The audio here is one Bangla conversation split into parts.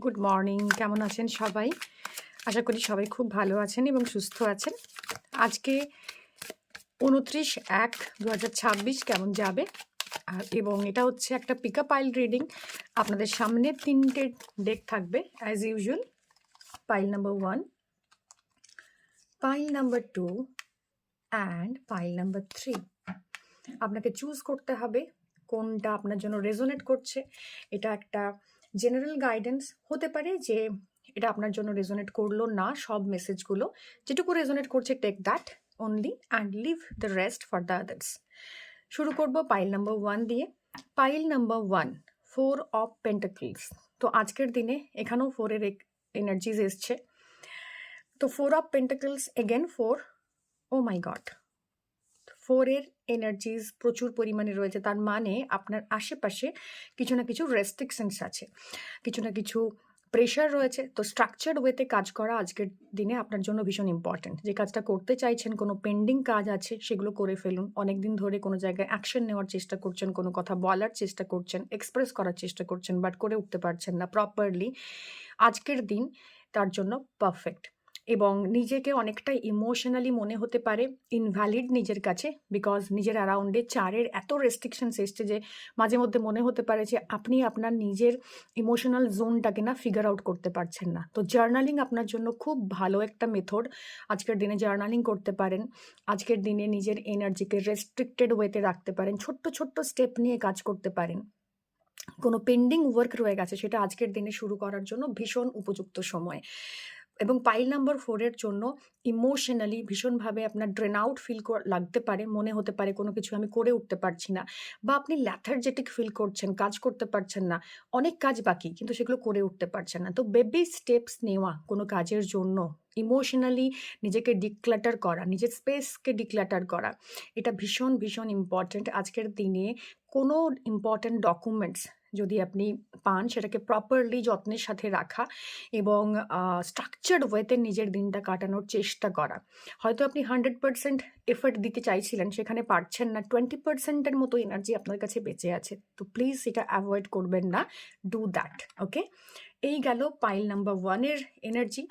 গুড মর্নিং, কেমন আছেন সবাই? আশা করি সবাই খুব ভালো আছেন এবং সুস্থ আছেন। আজকে 29/1/2026 কেমন যাবে? এবং এটা হচ্ছে একটা পিকআপ পাইল রিডিং। আপনাদের সামনে 3টে ডেক থাকবে as usual. Pile number 1, pile number 2 and pile number 3। আপনাকে চুজ করতে হবে কোনটা আপনার জন্য রেজোনেট করছে। এটা একটা জেনারেল গাইডেন্স হতে পারে যে এটা আপনার জন্য রেজোনেট করলো না সব মেসেজগুলো। যেটুকু রেজোনেট করছে take that only and leave the rest for the others. শুরু করব পাইল নাম্বার 1 দিয়ে। Pile number 1, 4 of pentacles. তো আজকের দিনে এখানেও 4-এর এনার্জিজ এসছে। তো 4 of pentacles again 4। Oh my God, 4-এর এনার্জিজ প্রচুর পরিমাণে রয়েছে। তার মানে আপনার আশেপাশে কিছু না কিছু রেস্ট্রিকশনস আছে, কিছু না কিছু প্রেশার রয়েছে। তো স্ট্রাকচার্ড ওয়েতে কাজ করা আজকের দিনে আপনার জন্য ভীষণ ইম্পর্ট্যান্ট। যে কাজটা করতে চাইছেন, কোনো পেন্ডিং কাজ আছে, সেগুলো করে ফেলুন। অনেক দিন ধরে কোনো জায়গায় অ্যাকশন নেওয়ার চেষ্টা করছেন, কোনো কথা বলার চেষ্টা করছেন, এক্সপ্রেস করার চেষ্টা করছেন, বাট করে উঠতে পারছেন না প্রপারলি। আজকের দিন তার জন্য পারফেক্ট। এবং নিজেকে অনেকটা ইমোশনালি মনে হতে পারে ইনভ্যালিড নিজের কাছে, বিকজ নিজের অ্যারাউন্ডে 4-এর এত রেস্ট্রিকশনস এসছে যে মাঝে মধ্যে মনে হতে পারে যে আপনি আপনার নিজের ইমোশনাল জোনটাকে না ফিগার আউট করতে পারছেন না। তো জার্নালিং আপনার জন্য খুব ভালো একটা মেথড। আজকের দিনে জার্নালিং করতে পারেন। আজকের দিনে নিজের এনার্জিকে রেস্ট্রিক্টেড ওয়েতে রাখতে পারেন। ছোট্ট ছোট্ট স্টেপ নিয়ে কাজ করতে পারেন। কোনো পেন্ডিং ওয়ার্ক রয়ে গেছে সেটা আজকের দিনে শুরু করার জন্য ভীষণ উপযুক্ত সময়। এবং পাইল নাম্বার 4-এর জন্য ইমোশনালি ভীষণভাবে আপনার ড্রেন আউট ফিল লাগতে পারে। মনে হতে পারে কোনো কিছু আমি করে উঠতে পারছি না, বা আপনি ল্যাথার্জেটিক ফিল করছেন, কাজ করতে পারছেন না। অনেক কাজ বাকি, কিন্তু সেগুলো করে উঠতে পারছেন না। তো বেবি স্টেপস নেওয়া কোনো কাজের জন্য, ইমোশনালি নিজেকে ডিক্লাটার করা, নিজের স্পেসকে ডিক্লাটার করা, এটা ভীষণ ভীষণ ইম্পর্ট্যান্ট আজকের দিনে। কোনো ইম্পর্ট্যান্ট ডকুমেন্টস যদি আপনি পান, সেটাকে প্রপারলি যত্নের সাথে রাখা এবং স্ট্রাকচার্ড ওয়েতে নিজের দিনটা কাটানোর চেষ্টা করা। হয়তো আপনি 100% এফর্ট দিতে চাইছিলেন, সেখানে পারছেন না, 20%-এর মতো এনার্জি আপনার কাছে বেঁচে আছে। তো প্লিজ এটা অ্যাভয়েড করবেন না, ডু দ্যাট। ওকে, এই গেল পাইল নাম্বার 1-এর এনার্জি।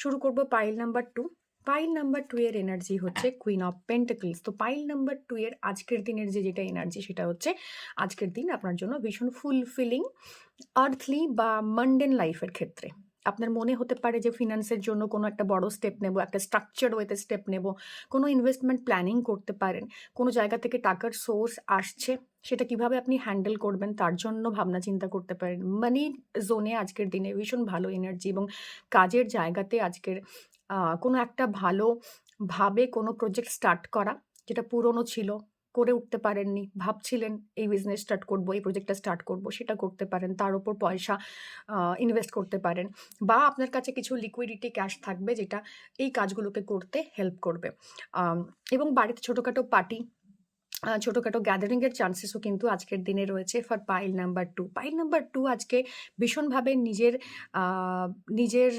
শুরু করব পাইল নাম্বার 2। পাইল নাম্বার 2-এর এনার্জি হচ্ছে কুইন অফ পেন্টাকলস। তো পাইল নাম্বার 2-এর আজকের দিনের যেটা এনার্জি, সেটা হচ্ছে আজকের দিন আপনার জন্য ভীষণ ফুলফিলিং আর্থলি বা মান্ডেন লাইফের ক্ষেত্রে। আপনার মনে হতে পারে যে ফিনান্সের জন্য কোনো একটা বড় স্টেপ নেব, একটা স্ট্রাকচার্ড ওয়েতে স্টেপ নেব, কোনো ইনভেস্টমেন্ট প্ল্যানিং করতে পারেন, কোনো জায়গা থেকে টাকার সোর্স আসছে, সেটা কিভাবে আপনি হ্যান্ডেল করবেন তার জন্য ভাবনা চিন্তা করতে পারেন। মানি জোনে আজকের দিনে ভীষণ ভালো এনার্জি। এবং কাজের জায়গাতে আজকের কোনো একটা ভালোভাবে কোনো প্রজেক্ট স্টার্ট করা, যেটা পুরনো ছিল, করে উঠতে পারেননি, ভাবছিলেন এই বিজনেস স্টার্ট করব, এই প্রজেক্টটা স্টার্ট করব, সেটা করতে পারেন। তার উপর পয়সা ইনভেস্ট করতে পারেন, বা আপনার কাছে কিছু লিকুইডিটি ক্যাশ থাকবে যেটা এই কাজগুলোকে করতে হেল্প করবে। এবং বাড়িতে ছোটোখাটো পার্টি, ছোটোখাটো গ্যাদারিংয়ের চান্সেসও কিন্তু আজকের দিনে রয়েছে for pile number 2। Pile number 2 আজকে ভীষণভাবে নিজের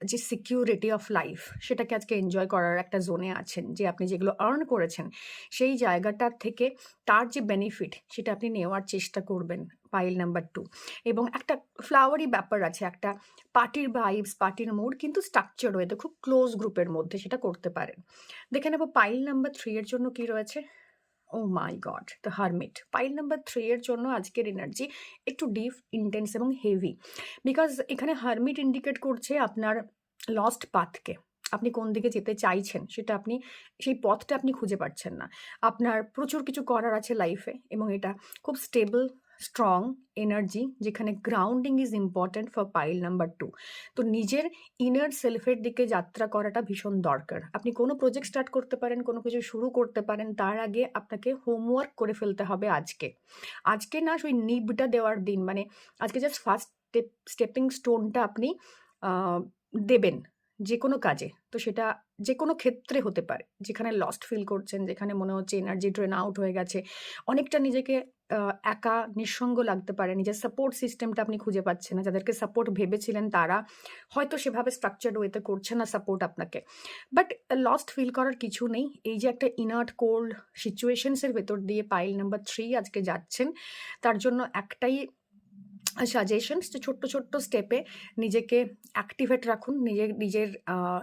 যে সিকিউরিটি অফ লাইফ, সেটাকে আজকে এনজয় করার একটা জোনে আছেন। যে আপনি যেগুলো আর্ন করেছেন সেই জায়গাটার থেকে তার যে বেনিফিট, সেটা আপনি নেওয়ার চেষ্টা করবেন পাইল নাম্বার 2। এবং একটা ফ্লাওয়ারি ব্যাপার আছে, একটা পার্টির ভাইবস, পার্টির মুড, কিন্তু স্ট্রাকচার ওয়েতে খুব ক্লোজ গ্রুপের মধ্যে সেটা করতে পারেন। দেখে নেব পাইল নাম্বার 3 এর জন্য কি রয়েছে। Oh my God, the hermit. Pile number 3 এর জন্য আজকের এনার্জি একটু ডিপ, ইন্টেন্স এবং হেভি। বিকজ এখানে হারমিট ইন্ডিকেট করছে আপনার লস্ট পাথকে। আপনি কোন দিকে যেতে চাইছেন সেটা আপনি, সেই পথটা আপনি খুঁজে পাচ্ছেন না। আপনার প্রচুর কিছু করার আছে লাইফে, এবং এটা খুব স্টেবল স্ট্রং এনার্জি, যেখানে grounding is important for pile number 2। তো নিজের ইনার সেলফের দিকে যাত্রা করাটা ভীষণ দরকার। আপনি কোনো প্রজেক্ট স্টার্ট করতে পারেন, কোনো কিছু শুরু করতে পারেন, তার আগে আপনাকে হোমওয়ার্ক করে ফেলতে হবে আজকে। আজকে না ওই নিবটা দেওয়ার দিন, মানে আজকে জাস্ট ফার্স্ট স্টেপিং স্টোনটা আপনি দেবেন যে কোনো কাজে। তো সেটা যে কোনো ক্ষেত্রে হতে পারে, যেখানে লস্ট ফিল করছেন, যেখানে মনে হচ্ছে এনার্জি ড্রেন আউট হয়ে গেছে, অনেকটা নিজেকে একা নিঃসঙ্গ লাগতে পারে, নিজের সাপোর্ট সিস্টেমটা আপনি খুঁজে পাচ্ছেন না। যাদেরকে সাপোর্ট ভেবেছিলেন তারা হয়তো সেভাবে স্ট্রাকচার্ড ওয়েতে করছে না সাপোর্ট আপনাকে। বাট লস্ট ফিল করার কিছু নেই। এই যে একটা ইনার্ট কোল্ড সিচুয়েশনসের ভেতর দিয়ে পাইল নাম্বার 3 আজকে যাচ্ছেন, তার জন্য একটাই সাজেশনস যে ছোট্ট ছোট্ট স্টেপে নিজেকে অ্যাক্টিভেট রাখুন,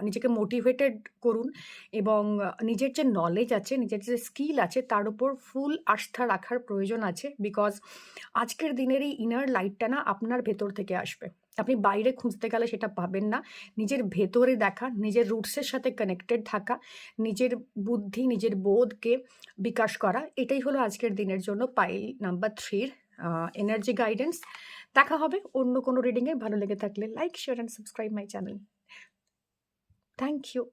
নিজেকে মোটিভেটেড করুন এবং নিজের যে নলেজ আছে, নিজের যে স্কিল আছে তার উপর ফুল আস্থা রাখার প্রয়োজন আছে। বিকজ আজকের দিনের এই ইনার লাইটটা না আপনার ভেতর থেকে আসবে। আপনি বাইরে খুঁজতে গেলে সেটা পাবেন না। নিজের ভেতরে দেখা, নিজের রুটসের সাথে কানেক্টেড থাকা, নিজের বুদ্ধি, নিজের বোধকে বিকাশ করা, এটাই হলো আজকের দিনের জন্য পাইল নাম্বার 3 এনার্জি গাইডেন্স। দেখা হবে অন্য কোনো রিডিংয়ে। ভালো লেগে থাকলে like, share and subscribe my channel. Thank you.